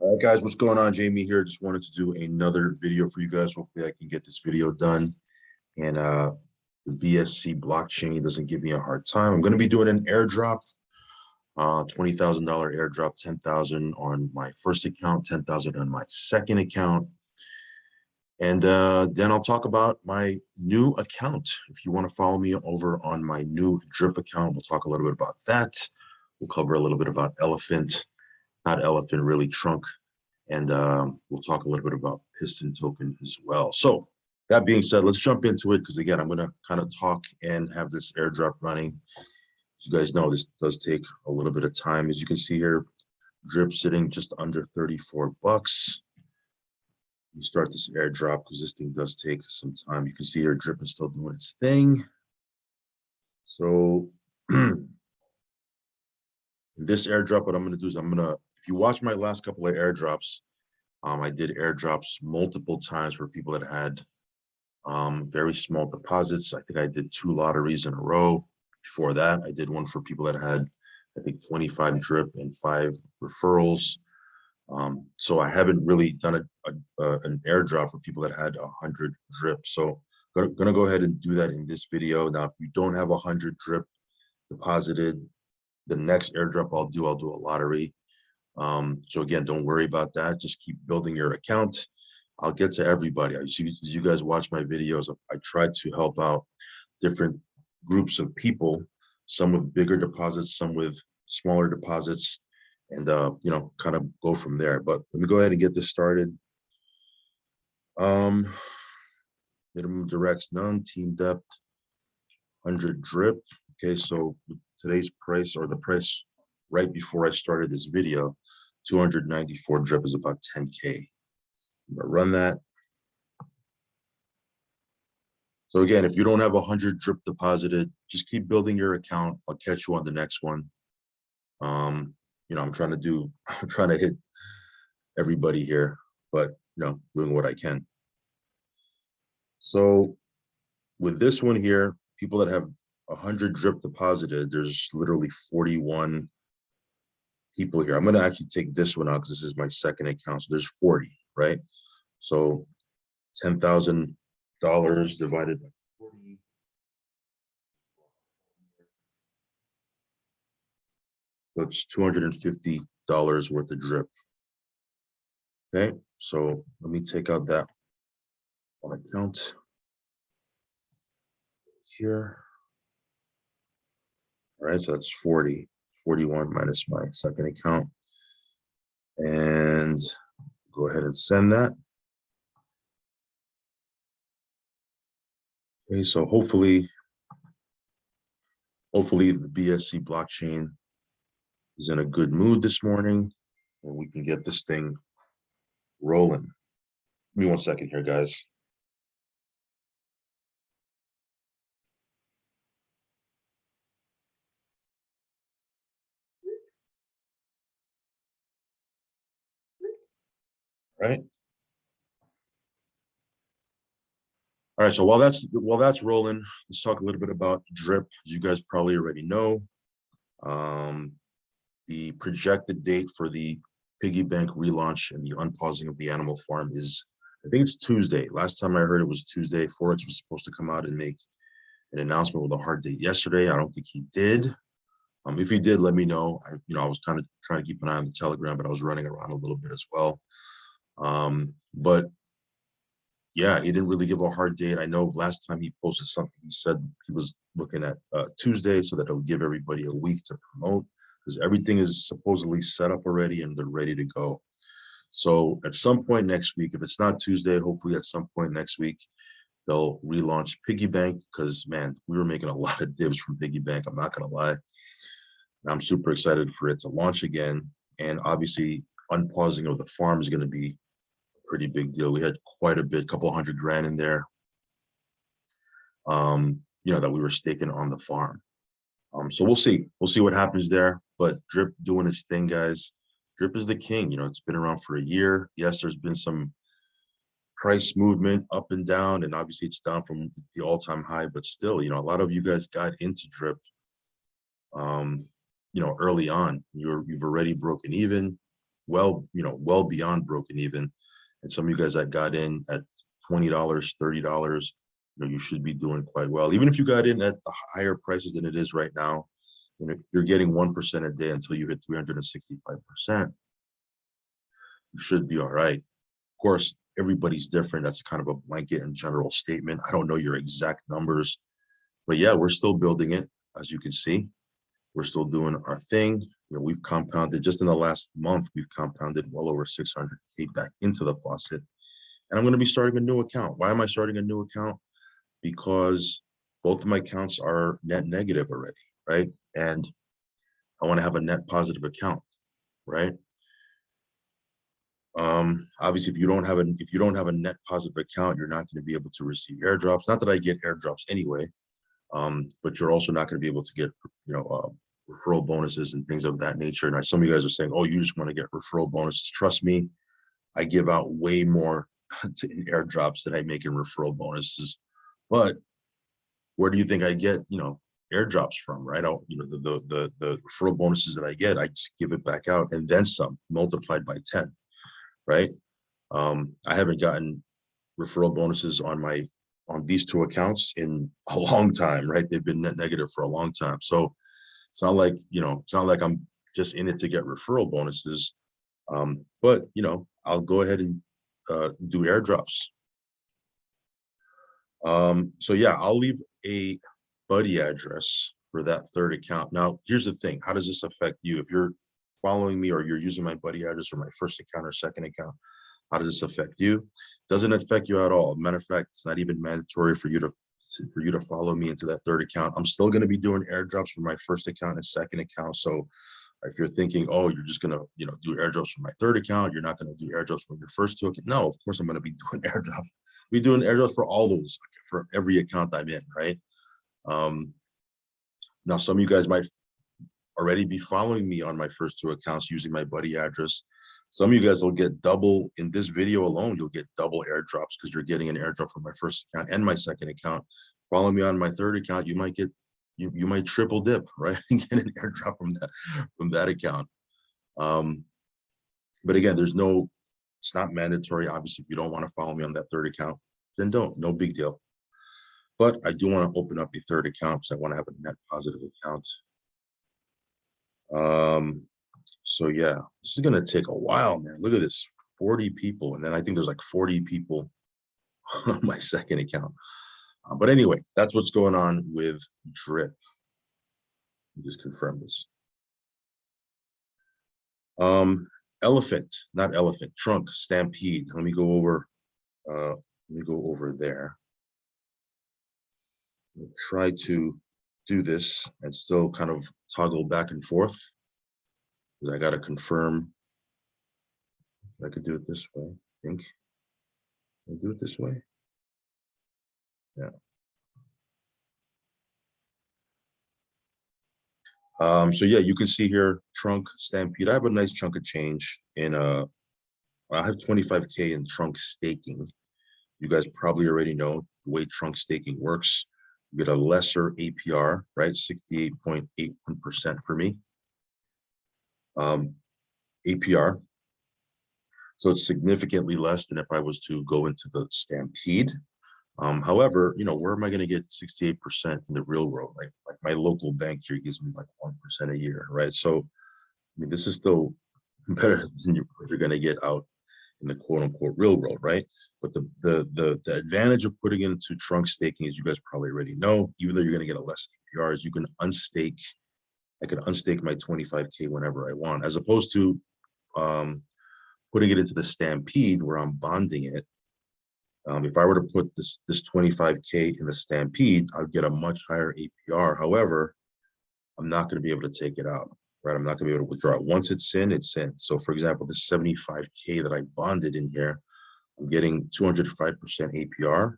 All right, guys, what's going on? Jamie here. Just wanted to do another video for you guys. Hopefully, I can get this video done, and the BSC blockchain doesn't give me a hard time. I'm going to be doing an airdrop, $20,000 airdrop, 10,000 on my first account, 10,000 on my second account, and then I'll talk about my new account. If you want to follow me over on my new drip account, we'll talk a little bit about that. We'll cover a little bit about elephant. Not elephant, really trunk. And we'll talk a little bit about Piston token as well. So that being said, let's jump into it because, again, I'm going to kind of talk and have this airdrop running. As you guys know, this does take a little bit of time. As you can see here, drip sitting just under 34 bucks. We start this airdrop because this thing does take some time. You can see here, drip is still doing its thing. So this airdrop, what I'm going to do is if you watch my last couple of airdrops, I did airdrops multiple times for people that had very small deposits. I think I did 2 lotteries in a row. Before that, I did one for people that had, I think, 25 drip and 5 referrals. So I haven't really done an airdrop for people that had 100 drip. So I'm going to go ahead and do that in this video. Now, if you don't have 100 drip deposited, the next airdrop I'll do a lottery. So again, don't worry about that. Just keep building your account. I'll get to everybody. As you guys watch my videos, I try to help out different groups of people, some with bigger deposits, some with smaller deposits, and you know, kind of go from there. But let me go ahead and get this started. Minimum directs none, team depth 100 drip. Okay, so today's price, or the price right before I started this video, 294 drip is about 10K. I'm gonna run that. So again, if you don't have 100 drip deposited, just keep building your account. I'll catch you on the next one. You know, I'm trying to hit everybody here, but you know, doing what I can. So with this one here, people that have 100 drip deposited, there's literally 41 people here. I'm going to actually take this one out because this is my second account. So there's 40, right? So $10,000 divided by 40. That's $250 worth of drip. Okay, so let me take out that one account here. All right, so that's 40, 41 minus my second account. And go ahead and send that. Okay, so hopefully the BSC blockchain is in a good mood this morning and we can get this thing rolling. Give me 1 second here, guys. Right. All right, so while that's rolling, let's talk a little bit about drip. As you guys probably already know, the projected date for the piggy bank relaunch and the unpausing of the animal farm is, I think it's Tuesday. Last time I heard it was Tuesday. Forex was supposed to come out and make an announcement with a hard date yesterday. I don't think he did. If he did, let me know. I was kind of trying to keep an eye on the Telegram, but I was running around a little bit as well. But yeah, he didn't really give a hard date. I know last time he posted something, he said he was looking at Tuesday so that it'll give everybody a week to promote, because everything is supposedly set up already and they're ready to go. So at some point next week, if it's not Tuesday, hopefully at some point next week, they'll relaunch Piggy Bank, because man, we were making a lot of dibs from Piggy Bank, I'm not gonna lie. I'm super excited for it to launch again. And obviously unpausing of the farm is gonna be a pretty big deal. We had quite a bit, couple $100 grand in there, you know, that we were staking on the farm. So we'll see what happens there, but drip doing its thing, guys. Drip is the king. You know, it's been around for a year. Yes, there's been some price movement up and down, and obviously it's down from the all-time high, but still, you know, a lot of you guys got into drip you know, early on. You've already broken even. well beyond broken even. And some of you guys that got in at $20, $30, you should be doing quite well. Even if you got in at the higher prices than it is right now, if you're getting 1% a day until you hit 365%, you should be all right. Of course, everybody's different. That's kind of a blanket and general statement. I don't know your exact numbers, but yeah, we're still building it. As you can see, we're still doing our thing. We've compounded just in the last month, we've compounded well over 600K back into the faucet. And I'm going to be starting a new account. Why am I starting a new account? Because both of my accounts are net negative already, right? And I want to have a net positive account, right? Obviously, if you don't have a net positive account, you're not going to be able to receive airdrops. Not that I get airdrops anyway, but you're also not going to be able to get, referral bonuses and things of that nature. And some of you guys are saying, oh, you just want to get referral bonuses. Trust me, I give out way more in airdrops than I make in referral bonuses. But where do you think I get, airdrops from, right? The referral bonuses that I get, I just give it back out and then some, multiplied by 10, right? I haven't gotten referral bonuses on these two accounts in a long time, right? They've been net negative for a long time. So it's not like I'm just in it to get referral bonuses. But I'll go ahead and do airdrops. So yeah, I'll leave a buddy address for that third account. Now, here's the thing. How does this affect you? If you're following me or you're using my buddy address for my first account or second account, how does this affect you? It doesn't affect you at all. Matter of fact, it's not even mandatory for you to follow me into that third account. I'm still going to be doing airdrops for my first account and second account. So if you're thinking, oh, you're just going to, do airdrops for my third account, you're not going to do airdrops for your first two accounts. No, of course I'm going to be doing airdrops. Be doing airdrops for all those, for every account I'm in, right? Now, some of you guys might already be following me on my first two accounts using my buddy address. Some of you guys will get double in this video alone. You'll get double airdrops because you're getting an airdrop from my first account and my second account. Follow me on my third account. You might get, you might triple dip, right? And get an airdrop from that account. But again, it's not mandatory. Obviously, if you don't want to follow me on that third account, then don't, no big deal. But I do want to open up a third account because I want to have a net positive account. So yeah, this is going to take a while, man. Look at this, 40 people. And then I think there's like 40 people on my second account. But anyway, that's what's going on with Drip. Let me just confirm this. Trunk, Stampede. Let me go over there. I'll try to do this and still kind of toggle back and forth because I got to confirm. I could do it this way, I think. I'll do it this way. Yeah. So yeah, you can see here, Trunk, Stampede. I have a nice chunk of change in I have 25K in Trunk staking. You guys probably already know the way Trunk staking works. You get a lesser APR, right? 68.81% for me. APR. So it's significantly less than if I was to go into the Stampede. However, where am I going to get 68% in the real world? Like my local bank here gives me like 1% a year, right? So, I mean, this is still better than you're going to get out in the quote unquote real world, right? But the advantage of putting into trunk staking, as you guys probably already know, even though you're going to get a less APR, is you can unstake. I can unstake my 25K whenever I want, as opposed to putting it into the Stampede where I'm bonding it. If I were to put this 25K in the Stampede, I'd get a much higher APR. However, I'm not going to be able to take it out, right? I'm not going to be able to withdraw it. Once it's in, it's in. So for example, the 75K that I bonded in here, I'm getting 205% APR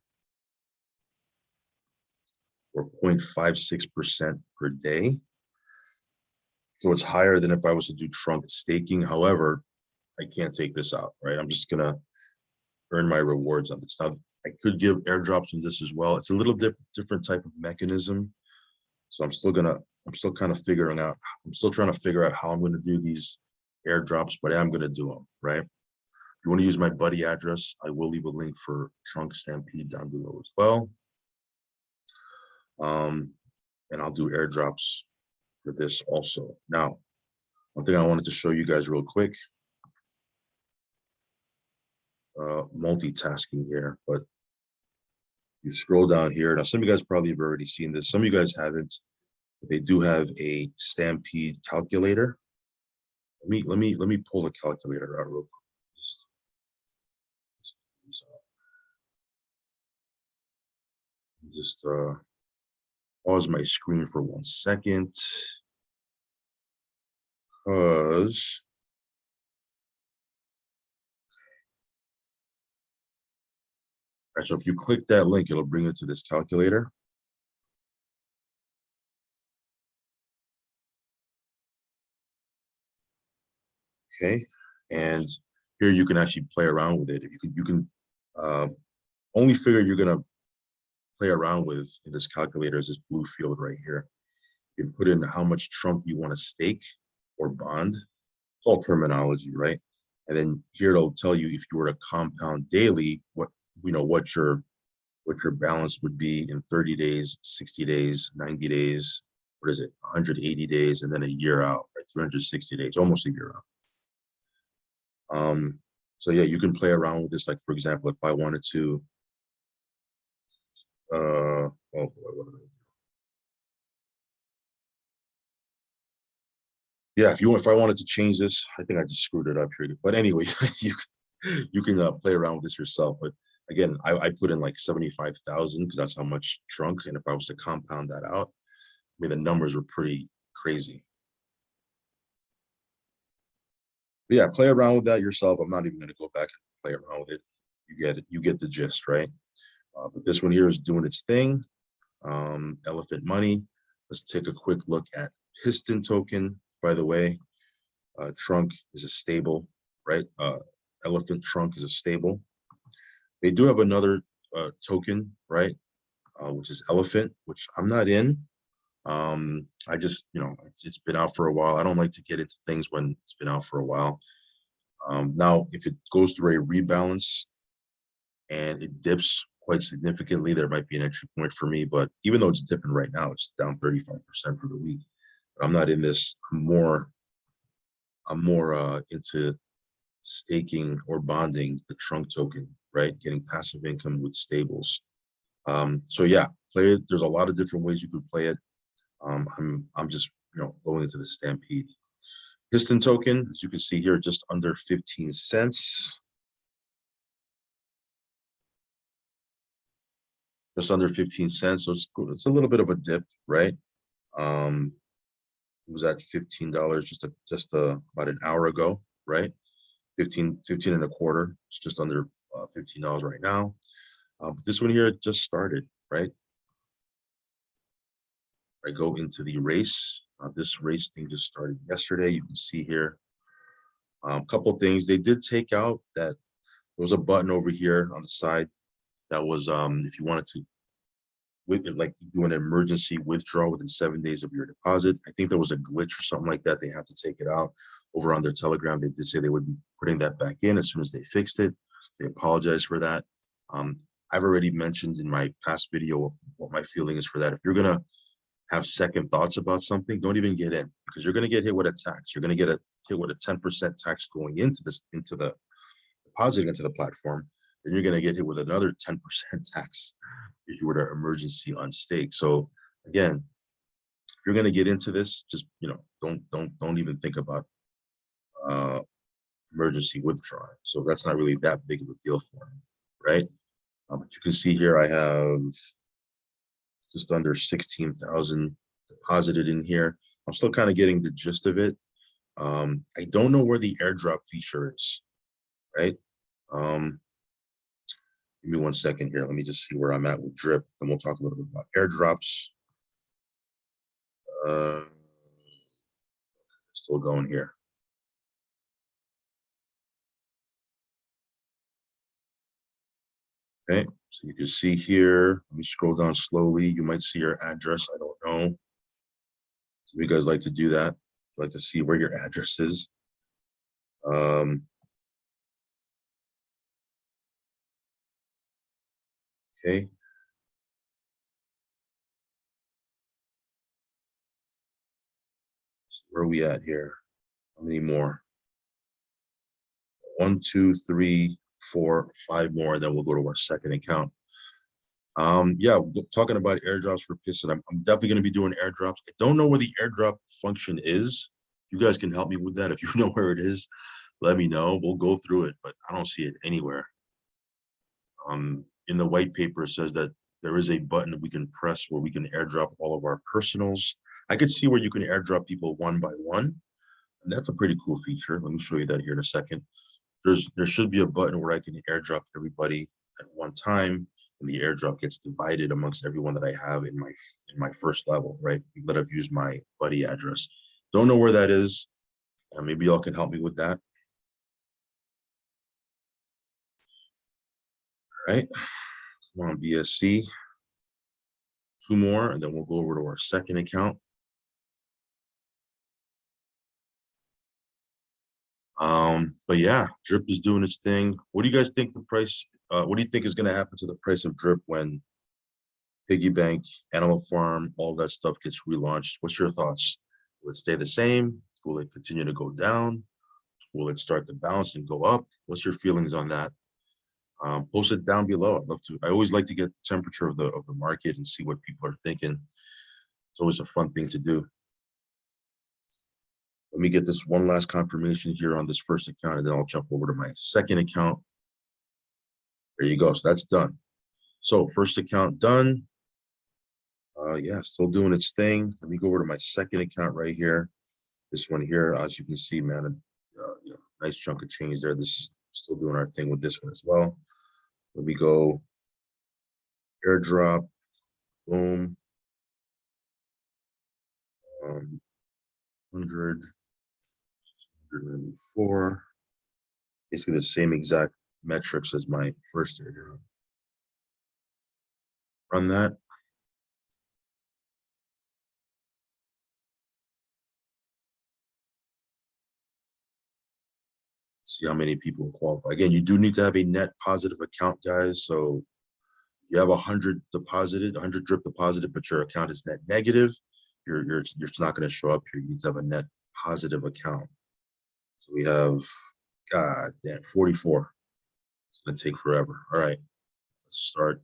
or 0.56% per day. So it's higher than if I was to do trunk staking. However, I can't take this out, right? I'm just going to earn my rewards on this. Now, I could give airdrops on this as well. It's a little different type of mechanism. So I'm still kind of figuring out, I'm still trying to figure out how I'm going to do these airdrops, but I'm going to do them, right? If you want to use my buddy address, I will leave a link for Trunk Stampede down below as well. And I'll do airdrops for this also. Now, one thing I wanted to show you guys real quick, multitasking here, but you scroll down here. Now, some of you guys probably have already seen this. Some of you guys haven't. They do have a Stampede calculator. Let me pull the calculator out real quick. Just pause my screen for 1 second, because right, so if you click that link, it'll bring you to this calculator. Okay, and here you can actually play around with it. If you can only figure you're gonna play around with in this calculator is this blue field right here. You can put in how much trunk you want to stake or bond. It's all terminology, right? And then here it'll tell you if you were to compound daily, what your balance would be in 30 days, 60 days, 90 days, what is it, 180 days, and then a year out, right? 360 days, almost a year out. So yeah, you can play around with this. Like, for example, if I wanted to, oh boy, what did I do? Yeah, if I wanted to change this, I think I just screwed it up here. But anyway, you can play around with this yourself. But again, I put in like 75,000 because that's how much trunk. And if I was to compound that out, I mean, the numbers were pretty crazy. But yeah, play around with that yourself. I'm not even going to go back and play around with it. You get it. You get the gist, right? But this one here is doing its thing. Elephant money. Let's take a quick look at Piston token. By the way, trunk is a stable, right? Elephant trunk is a stable. They do have another token, right? Which is elephant, which I'm not in. I just, it's been out for a while. I don't like to get into things when it's been out for a while. Now, if it goes through a rebalance and it dips quite significantly, there might be an entry point for me. But even though it's dipping right now, it's down 35% for the week. But I'm not in this. I'm more into staking or bonding the trunk token, right? Getting passive income with stables. So yeah, play it. There's a lot of different ways you could play it. I'm just going into the Stampede. Piston token, as you can see here, just under 15 cents. Just under 15 cents. So it's a little bit of a dip, right? It was at $15 just about an hour ago, right? 15 and a quarter. It's just under $15 right now. But this one here just started, right? I go into the race. This race thing just started yesterday. You can see here a couple of things. They did take out that there was a button over here on the side that was if you wanted to do an emergency withdrawal within 7 days of your deposit. I think there was a glitch or something like that. They had to take it out. Over on their Telegram, they did say they would be putting that back in as soon as they fixed it. They apologize for that. I've already mentioned in my past video what my feeling is for that. If you're gonna have second thoughts about something, don't even get in, because you're going to get hit with a tax. You're going to get hit with a 10% tax going into the deposit into the platform. Then you're going to get hit with another 10% tax if you were to emergency unstake. So again, if you're going to get into this, just don't even think about emergency withdrawal. So that's not really that big of a deal for me, right? But you can see here I have just under 16,000 deposited in here. I'm still kind of getting the gist of it. I don't know where the airdrop feature is, right? Give me 1 second here. Let me just see where I'm at with drip, and we'll talk a little bit about airdrops. Still going here. Okay, so you can see here, let me scroll down slowly. You might see your address. I don't know. Some of you guys like to do that. Like to see where your address is. Okay. So where are we at here? How many more? 1, 2, 3, 4, 5 more, and then we'll go to our second account. Yeah, talking about airdrops for Piston, I'm definitely going to be doing airdrops. I don't know where the airdrop function is. You guys can help me with that. If you know where it is, let me know. We'll go through it, but I don't see it anywhere. In the white paper, it says that there is a button that we can press where we can airdrop all of our personals. I could see where you can airdrop people one by one, and that's a pretty cool feature. Let me show you that here in a second. There should be a button where I can airdrop everybody at one time, and the airdrop gets divided amongst everyone that I have in my first level, right? That I've used my buddy address. Don't know where that is. Maybe y'all can help me with that. All right, come on, BSC. 2 more, and then we'll go over to our second account. But yeah, drip is doing its thing. What do you guys think the price, what do you think is going to happen to the price of drip when piggy bank, Animal Farm, all that stuff gets relaunched? What's your thoughts? Will it stay the same? Will it continue to go down? Will it start to bounce and go up? What's your feelings on that? Post it down below. I'd love to. I always like to get the temperature of the market and see what people are thinking. It's always a fun thing to do. Let me get this one last confirmation here on this first account, and then I'll jump over to my second account. There you go. So that's done. So first account done. Yeah, still doing its thing. Let me go over to my second account right here. This one here, as you can see, man, nice chunk of change there. This is still doing our thing with this one as well. Let me go airdrop, boom, 100, 194. Basically the same exact metrics as my first airdrop. Run that. See how many people qualify. Again, you do need to have a net positive account, guys. So you have 100 deposited, 100 drip deposited, but your account is net negative. You're not going to show up here. You need to have a net positive account. So we have, God damn, 44. It's going to take forever. All right, let's start.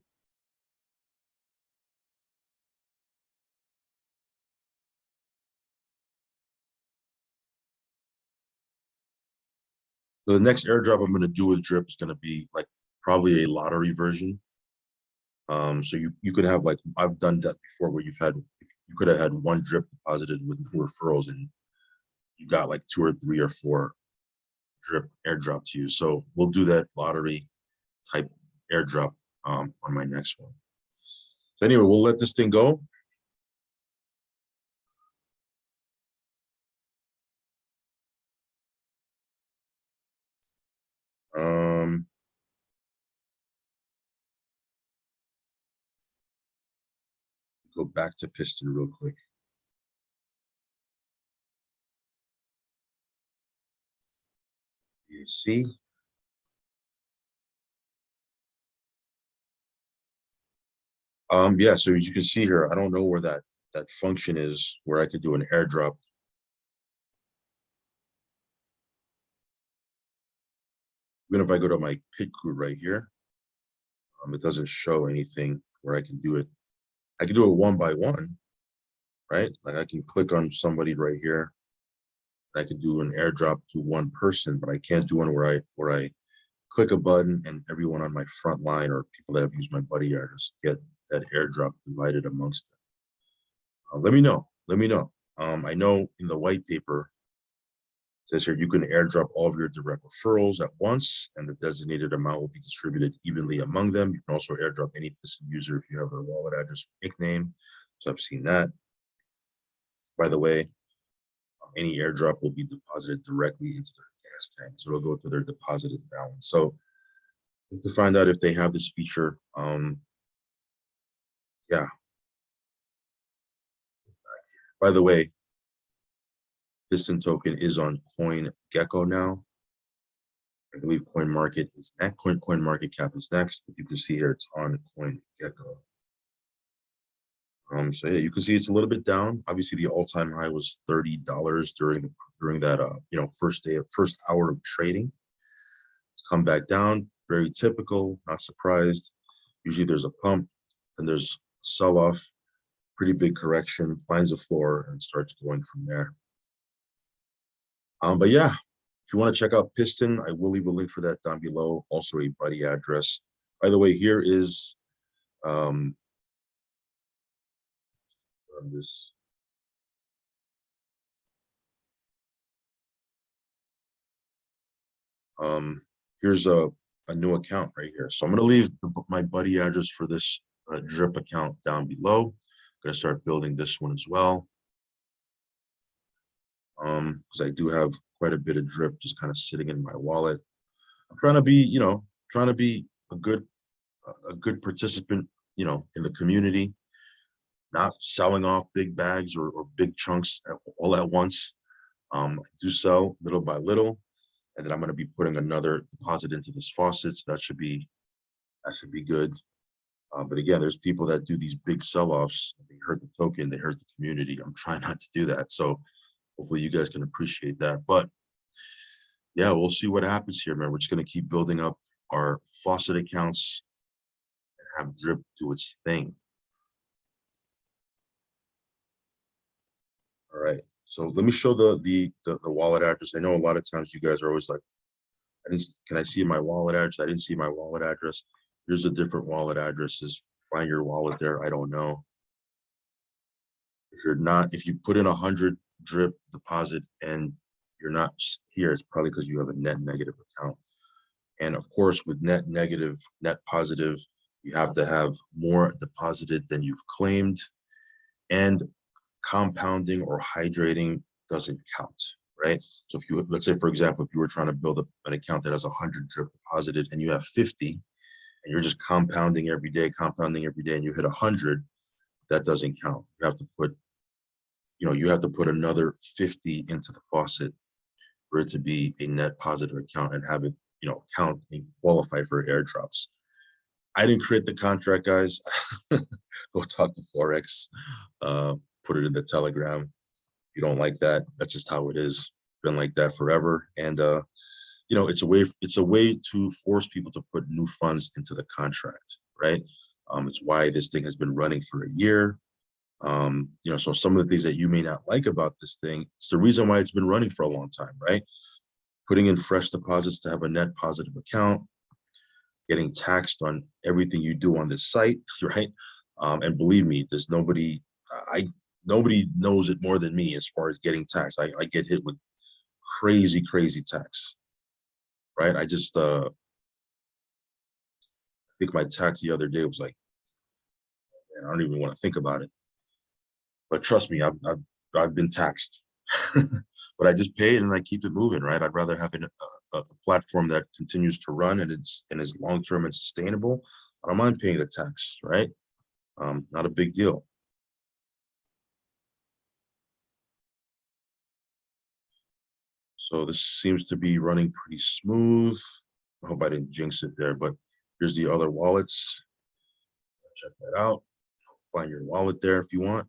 So the next airdrop I'm going to do with drip is going to be like probably a lottery version. So you could have, like, I've done that before, where you could have had one drip deposited with referrals, and you got like 2 or 3 or 4 drip airdrop to you. So we'll do that lottery type airdrop on my next one. So anyway, we'll let this thing go. Go back to Piston real quick. You see? Yeah, so as you can see here, I don't know where that function is where I could do an airdrop. Even if I go to my pit crew right here, it doesn't show anything where I can do it. I can do it one by one, right? Like I can click on somebody right here. I can do an airdrop to one person, but I can't do one where I click a button and everyone on my front line or people that have used my buddy address get that airdrop divided amongst them. Let me know. Let me know. I know in the white paper it says here you can airdrop all of your direct referrals at once, and the designated amount will be distributed evenly among them. You can also airdrop any Piston user if you have their wallet address or nickname. So I've seen that. By the way, any airdrop will be deposited directly into their gas tank, so it'll go to their deposited balance. So to find out if they have this feature, yeah. By the way, Piston token is on CoinGecko now. I believe CoinMarket is next. CoinMarketCap is next. But you can see here it's on CoinGecko. So yeah, you can see it's a little bit down. Obviously, the all-time high was $30 during that first hour of trading. It's come back down. Very typical. Not surprised. Usually there's a pump, then there's sell-off, pretty big correction, finds a floor, and starts going from there. But yeah, if you want to check out Piston, I will leave a link for that down below. Also a buddy address. By the way, here is this. Here's a new account right here. So I'm going to leave my buddy address for this drip account down below. I'm going to start building this one as well. Because I do have quite a bit of drip just kind of sitting in my wallet. I'm trying to be, a good participant, in the community, not selling off big bags or big chunks all at once. I do sell little by little, and then I'm going to be putting another deposit into this faucet. So that should be good. But again, there's people that do these big sell-offs. They hurt the token, they hurt the community. I'm trying not to do that. So hopefully you guys can appreciate that. But yeah, we'll see what happens here, man. We're just going to keep building up our faucet accounts and have drip do its thing. All right. So let me show the wallet address. I know a lot of times you guys are always like, can I see my wallet address? I didn't see my wallet address. Here's a different wallet addresses. Find your wallet there. I don't know. If you put in 100 drip deposit and you're not here, it's probably because you have a net negative account. And of course, with net negative, net positive, you have to have more deposited than you've claimed. And compounding or hydrating doesn't count, right? So if you, let's say, for example, if you were trying to build an account that has 100 drip deposited and you have 50, and you're just compounding every day, and you hit 100, that doesn't count. You have to put another 50 into the faucet for it to be a net positive account and have it, count and qualify for airdrops. I didn't create the contract, guys. Go talk to Forex. Put it in the Telegram. If you don't like that, that's just how it is. Been like that forever. And it's a way to force people to put new funds into the contract, right? It's why this thing has been running for a year. So some of the things that you may not like about this thing, it's the reason why it's been running for a long time, right? Putting in fresh deposits to have a net positive account, getting taxed on everything you do on this site, right? And believe me, there's nobody knows it more than me as far as getting taxed. I get hit with crazy tax, right? I think my tax the other day was like, man, I don't even want to think about it. But trust me, I've been taxed, but I just pay it and I keep it moving, right? I'd rather have a platform that continues to run and is long-term and sustainable. I don't mind paying the tax, right? Not a big deal. So this seems to be running pretty smooth. I hope I didn't jinx it there, but here's the other wallets. Check that out. Find your wallet there if you want.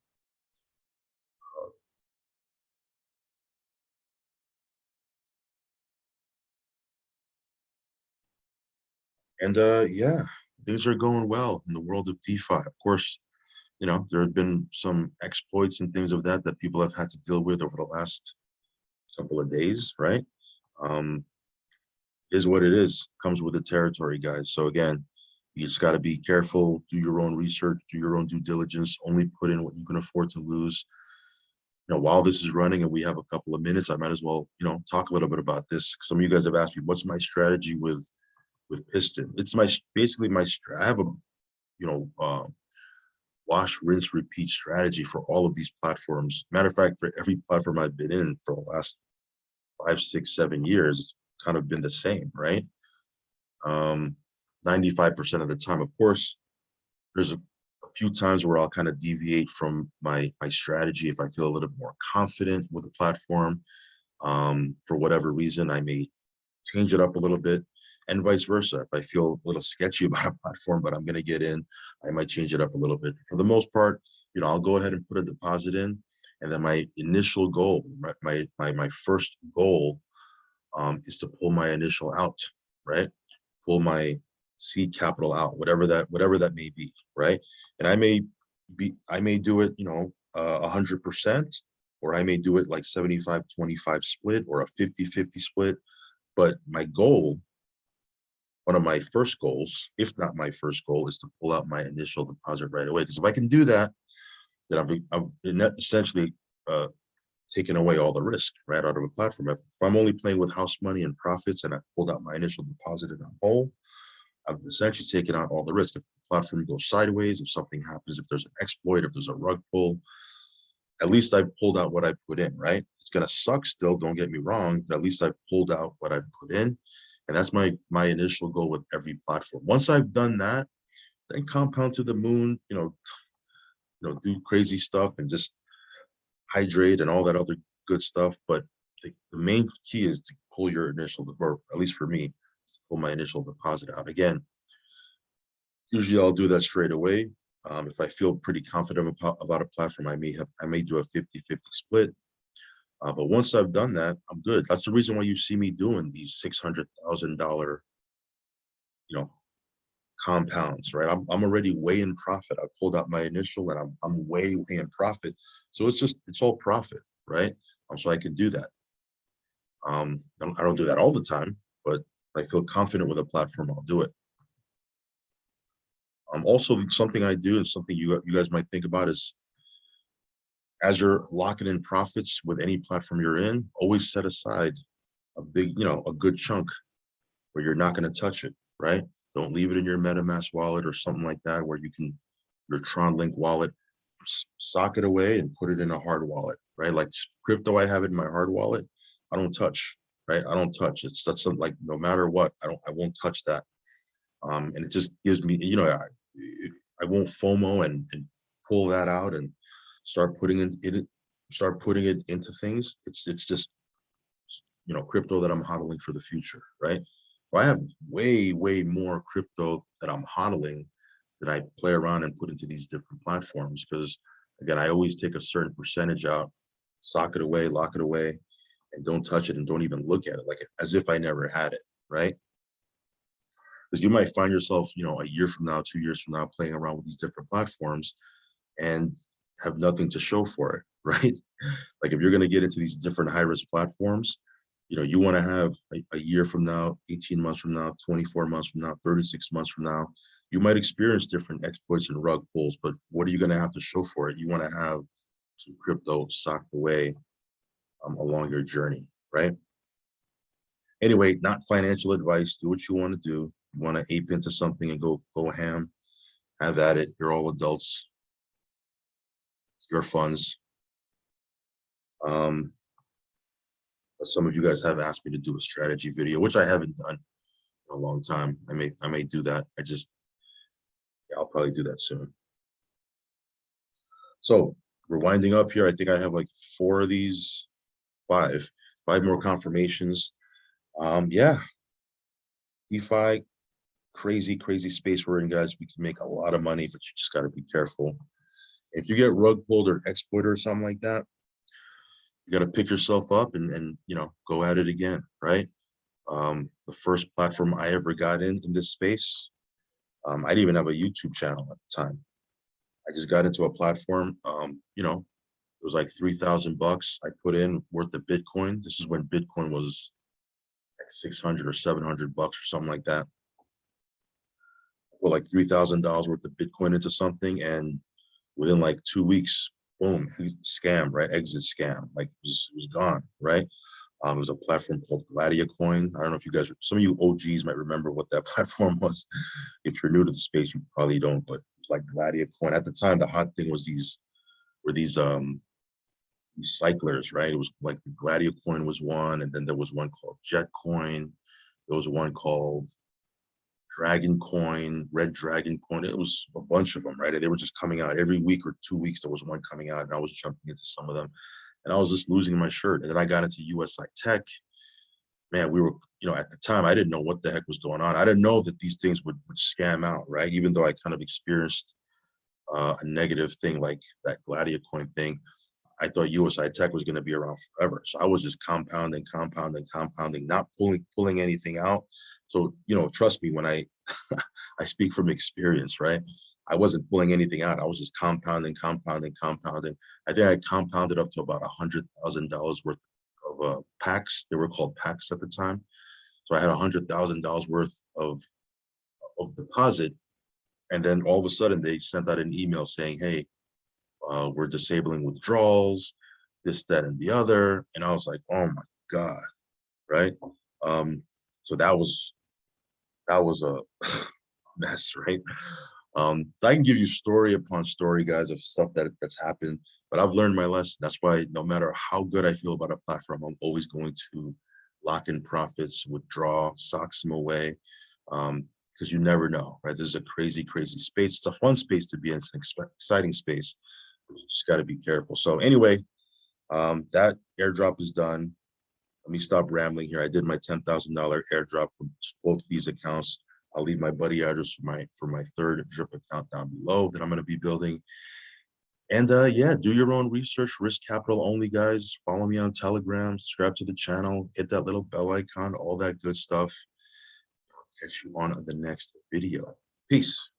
And yeah, things are going well in the world of DeFi. Of course, there have been some exploits and things of that people have had to deal with over the last couple of days, right? Is what it is. Comes with the territory, guys. So again, you just got to be careful, do your own research, do your own due diligence, only put in what you can afford to lose. While this is running and we have a couple of minutes, I might as well, talk a little bit about this. Some of you guys have asked me, what's my strategy with Piston? It's basically my I have a wash, rinse, repeat strategy for all of these platforms. Matter of fact, for every platform I've been in for the last 5, 6, 7 years, it's kind of been the same, right? 95% of the time. Of course, there's a few times where I'll kind of deviate from my strategy if I feel a little bit more confident with the platform. For whatever reason, I may change it up a little bit, and vice versa. If I feel a little sketchy about a platform, but I'm going to get in, I might change it up a little bit. For the most part, I'll go ahead and put a deposit in, and then my initial goal, my first goal, is to pull my initial out, right? Pull my seed capital out, whatever that may be, right? And I may do it, 100%, or I may do it like 75-25 split, or a 50-50 split. But my goal, one of my first goals, if not my first goal, is to pull out my initial deposit right away. Because if I can do that, then I've essentially taken away all the risk right out of a platform. If I'm only playing with house money and profits, and I pulled out my initial deposit in a whole, I've essentially taken out all the risk. If the platform goes sideways, if something happens, if there's an exploit, if there's a rug pull, at least I've pulled out what I put in, right? It's gonna suck still, don't get me wrong, but at least I've pulled out what I've put in. And that's my initial goal with every platform. Once I've done that, then compound to the moon, do crazy stuff and just hydrate and all that other good stuff. But the main key is to pull your initial, or at least for me, to pull my initial deposit out. Again, usually I'll do that straight away. If I feel pretty confident about a platform, I may do a 50-50 split. But once I've done that, I'm good. That's the reason why you see me doing these $600,000, compounds, right? I'm already way in profit. I pulled out my initial, and I'm way in profit. So it's all profit, right? So I can do that. I don't do that all the time, but if I feel confident with a platform, I'll do it. Also, something I do, and something you guys might think about, is as you're locking in profits with any platform you're in, always set aside a big, a good chunk where you're not going to touch it, right? Don't leave it in your MetaMask wallet or something like that, where your Tron Link wallet, sock it away and put it in a hard wallet, right? Like crypto, I have it in my hard wallet. I don't touch, right? I don't touch. That's something like, no matter what, I won't touch that. And it just gives me, I won't FOMO and pull that out and start putting it into things. It's just, crypto that I'm hodling for the future, right? Well, I have way more crypto that I'm hodling that I play around and put into these different platforms, because again, I always take a certain percentage out, sock it away, lock it away, and don't touch it, and don't even look at it, like as if I never had it, right? Because you might find yourself, a year from now, 2 years from now, playing around with these different platforms and have nothing to show for it, right? Like if you're going to get into these different high risk platforms, you want to have a year from now, 18 months from now, 24 months from now, 36 months from now, you might experience different exploits and rug pulls, but what are you going to have to show for it? You want to have some crypto socked away along your journey, right? Anyway, not financial advice. Do what you want to do. You want to ape into something and go ham, have at it. You're all adults. It's your funds. But some of you guys have asked me to do a strategy video, which I haven't done in a long time. I may do that. I'll probably do that soon. So we're winding up here. I think I have like 4 of these, 5 more confirmations. Yeah, DeFi, crazy space we're in, guys. We can make a lot of money, but you just got to be careful. If you get rug pulled or exploited or something like that, you got to pick yourself up and go at it again, right? The first platform I ever got in this space, I didn't even have a YouTube channel at the time. I just got into a platform, it was like $3,000 I put in worth of Bitcoin. This is when Bitcoin was like 600 or 700 bucks or something like that. Well, like $3,000 worth of Bitcoin into something, and within like 2 weeks, boom, scam, right? Exit scam, like it was gone, right? It was a platform called Gladia Coin. I don't know if you guys, some of you OGs might remember what that platform was. If you're new to the space, you probably don't, but it was like Gladia Coin. At the time, the hot thing was these cyclers, right? It was like the Gladia Coin was one, and then there was one called Jet Coin. There was one called Dragon Coin, Red Dragon Coin. It was a bunch of them, right? They were just coming out every week or 2 weeks. There was one coming out, and I was jumping into some of them, and I was just losing my shirt. And then I got into USI Tech, man, we were, at the time, I didn't know what the heck was going on. I didn't know that these things would scam out, right? Even though I kind of experienced a negative thing like that Gladia coin thing, I thought USI Tech was going to be around forever. So I was just compounding, compounding, compounding, not pulling anything out. So, trust me when I I speak from experience, right? I wasn't pulling anything out. I was just compounding, compounding, compounding. I think I compounded up to about $100,000 worth of packs. They were called packs at the time. So I had $100,000 worth of deposit, and then all of a sudden they sent out an email saying, "Hey, we're disabling withdrawals, this, that, and the other." And I was like, "Oh my God," right? So that was a mess, right? So I can give you story upon story, guys, of stuff that's happened, but I've learned my lesson. That's why no matter how good I feel about a platform, I'm always going to lock in profits, withdraw, socks them away, because you never know, right? This is a crazy, crazy space. It's a fun space to be in. It's an exciting space. You just got to be careful. So anyway, that airdrop is done. Let me stop rambling here. I did my $10,000 airdrop from both these accounts. I'll leave my buddy address for my third drip account down below that I'm going to be building. And yeah, do your own research. Risk capital only, guys. Follow me on Telegram. Subscribe to the channel. Hit that little bell icon. All that good stuff. I'll catch you on the next video. Peace.